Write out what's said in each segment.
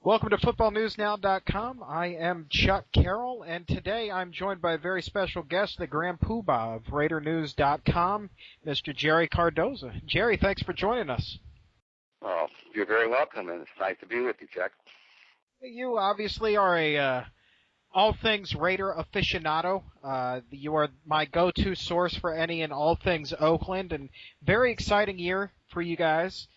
Welcome to FootballNewsNow.com. I am Chuck Carroll, and today I'm joined by a very special guest, the Grand Poobah of RaiderNews.com, Mr. Jerry Cardoza. Jerry, thanks for joining us. Well, you're very welcome, and it's nice to be with you, Chuck. You obviously are a all things Raider aficionado. You are my go-to source for any and all things Oakland, and very exciting year for you guys.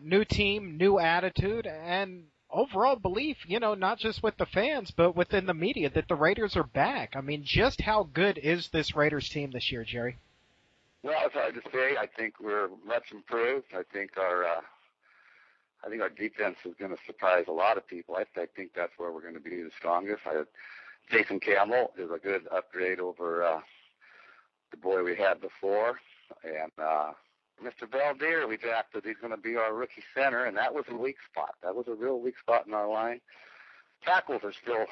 New team, new attitude, and overall belief, not just with the fans, but within the media that the Raiders are back. I mean, just how good is this Raiders team this year, Jerry? Well, it's hard to say. I think we're much improved. I think our defense is going to surprise a lot of people. I think that's where we're going to be the strongest. Jason Campbell is a good upgrade over the boy we had before, and Mr. Belvedere, we drafted. He's going to be our rookie center, and that was a weak spot. That was a real weak spot in our line. Tackles are still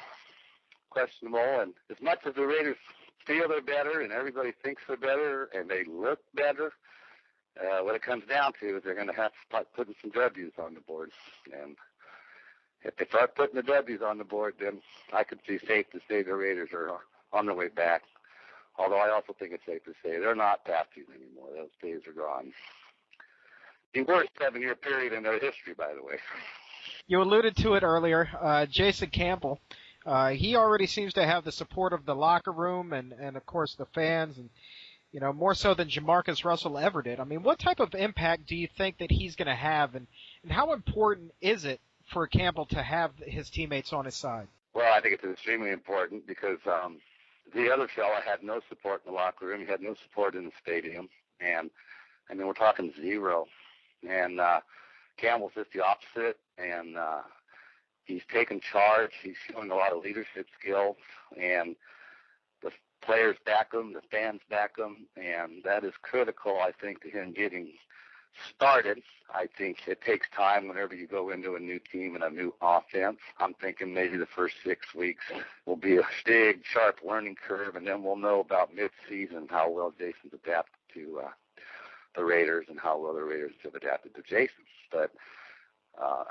questionable, and as much as the Raiders feel they're better and everybody thinks they're better and they look better, what it comes down to is they're going to have to start putting some W's on the board. And if they start putting the W's on the board, then I could be safe to say the Raiders are on their way back. Although I also think it's safe to say they're not past these anymore. Those days are gone. The worst 7-year period in their history, by the way. You alluded to it earlier. Jason Campbell, he already seems to have the support of the locker room and of course, the fans, and more so than Jamarcus Russell ever did. I mean, what type of impact do you think that he's going to have, and how important is it for Campbell to have his teammates on his side? Well, I think it's extremely important because the other fella had no support in the locker room. He had no support in the stadium. And, I mean, we're talking zero. And Campbell's just the opposite. And he's taken charge. He's showing a lot of leadership skills. And the players back him. The fans back him. And that is critical, I think, to him getting started. I think it takes time whenever you go into a new team and a new offense. I'm thinking maybe the first 6 weeks will be a big, sharp learning curve, and then we'll know about mid-season how well Jason's adapted to the Raiders and how well the Raiders have adapted to Jason. But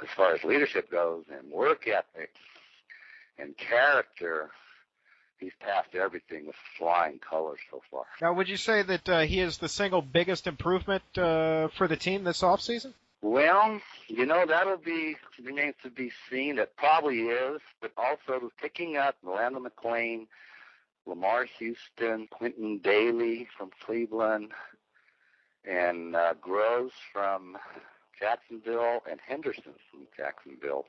as far as leadership goes and work ethic and character, he's passed everything with flying colors so far. Now, would you say that he is the single biggest improvement for the team this offseason? Well, that'll remains to be seen. It probably is, but also picking up Orlando McClain, Lamar Houston, Quentin Daly from Cleveland, and Groves from Jacksonville, and Henderson from Jacksonville.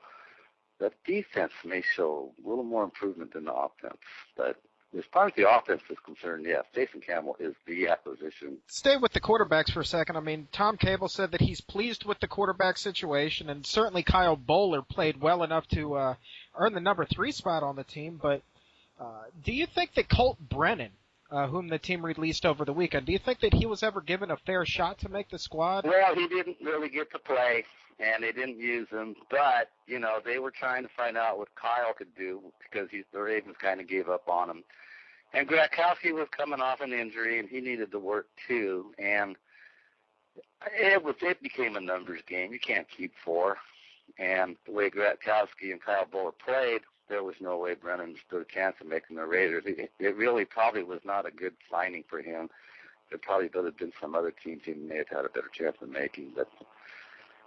The defense may show a little more improvement than the offense, but as far as the offense is concerned, yes, Jason Campbell is the acquisition. Stay with the quarterbacks for a second. I mean, Tom Cable said that he's pleased with the quarterback situation, and certainly Kyle Bowler played well enough to earn the number 3 spot on the team. But do you think that Colt Brennan, whom the team released over the weekend, do you think that he was ever given a fair shot to make the squad? Well, he didn't really get to play, and they didn't use him. But, they were trying to find out what Kyle could do because the Ravens kind of gave up on him. And Gronkowski was coming off an injury, and he needed to work too. And it became a numbers game. You can't keep 4. And the way Gronkowski and Kyle Bowler played, there was no way Brennan stood a chance of making the Raiders. It really probably was not a good signing for him. There probably would have been some other teams he may have had a better chance of making. But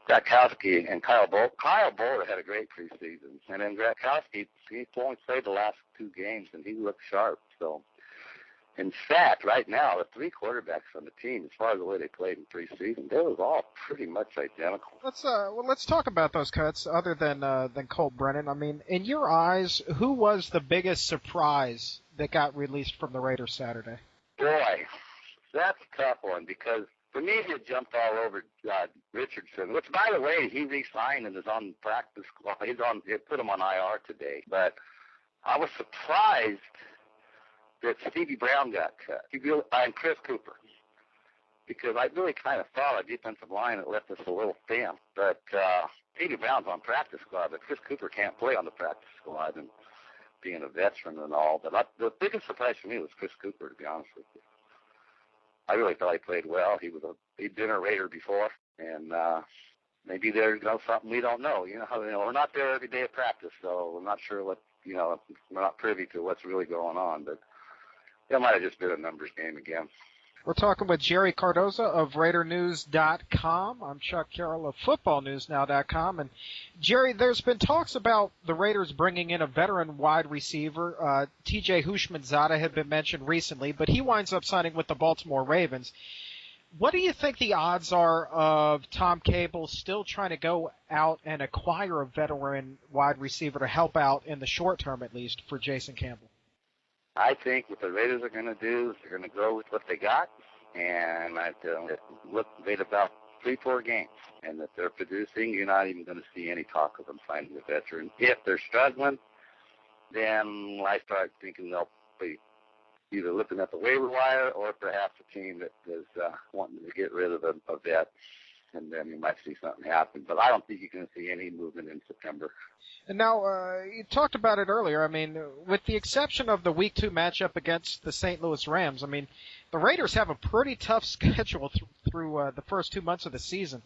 Gronkowski and Kyle Bowler had a great preseason. And then Gronkowski, he only played the last 2 games, and he looked sharp. So, in fact, right now, the 3 quarterbacks on the team, as far as the way they played in preseason, they was all pretty much identical. Let's talk about those cuts other than Colt Brennan. I mean, in your eyes, who was the biggest surprise that got released from the Raiders Saturday? Boy, that's a tough one because for me, he jumped all over Richardson, which, by the way, he re-signed and is on practice squad. They put him on IR today. But I was surprised that Stevie Brown got cut, and Chris Cooper, because I really kind of thought our defensive line had left us a little thin. But Stevie Brown's on practice squad, but Chris Cooper can't play on the practice squad, and being a veteran and all. But the biggest surprise for me was Chris Cooper, to be honest with you. I really thought he played well. He'd been a Raider before, and maybe there's something we don't know. We're not there every day of practice, so we're not sure what, we're not privy to what's really going on. But it might have just been a numbers game again. We're talking with Jerry Cardoza of RaiderNews.com. I'm Chuck Carroll of FootballNewsNow.com. And, Jerry, there's been talks about the Raiders bringing in a veteran wide receiver. T.J. Houshmandzadeh had been mentioned recently, but he winds up signing with the Baltimore Ravens. What do you think the odds are of Tom Cable still trying to go out and acquire a veteran wide receiver to help out in the short term, at least, for Jason Campbell? I think what the Raiders are going to do is they're going to go with what they got, and wait about 3-4 games. And if they're producing, you're not even going to see any talk of them signing a veteran. If they're struggling, then I start thinking they'll be either looking at the waiver wire or perhaps a team that is wanting to get rid of a vet, and then you might see something happen. But I don't think you're going to see any movement in September. And now, you talked about it earlier. I mean, with the exception of the Week 2 matchup against the St. Louis Rams, I mean, the Raiders have a pretty tough schedule through the first 2 months of the season.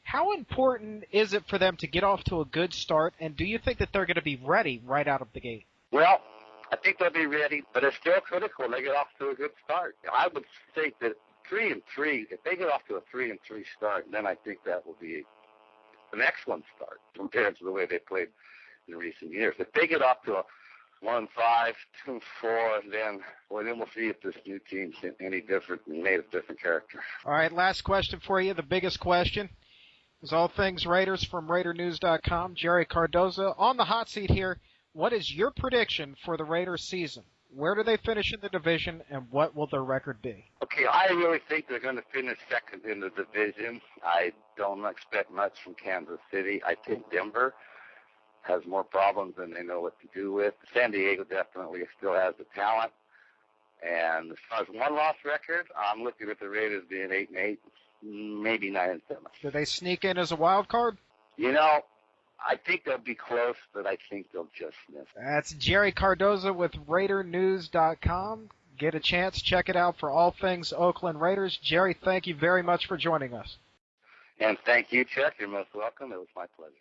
How important is it for them to get off to a good start, and do you think that they're going to be ready right out of the gate? Well, I think they'll be ready, but it's still critical when they get off to a good start. I would think that 3-3, if they get off to a 3-3 start, then I think that will be an excellent start compared to the way they played in recent years. If they get off to a 1-5, 2-4, then we'll see if this new team's any different and made of different character. All right, last question for you, the biggest question. Is all things Raiders from RaiderNews.com. Jerry Cardoza on the hot seat here. What is your prediction for the Raiders season? Where do they finish in the division, and what will their record be? Okay, I really think they're going to finish second in the division. I don't expect much from Kansas City. I think Denver has more problems than they know what to do with. San Diego definitely still has the talent. And as far as one-loss record, I'm looking at the Raiders being 8-8, maybe 9-7. Do they sneak in as a wild card? I think they'll be close, but I think they'll just miss. That's Jerry Cardoza with RaiderNews.com. Get a chance, check it out for all things Oakland Raiders. Jerry, thank you very much for joining us. And thank you, Chuck. You're most welcome. It was my pleasure.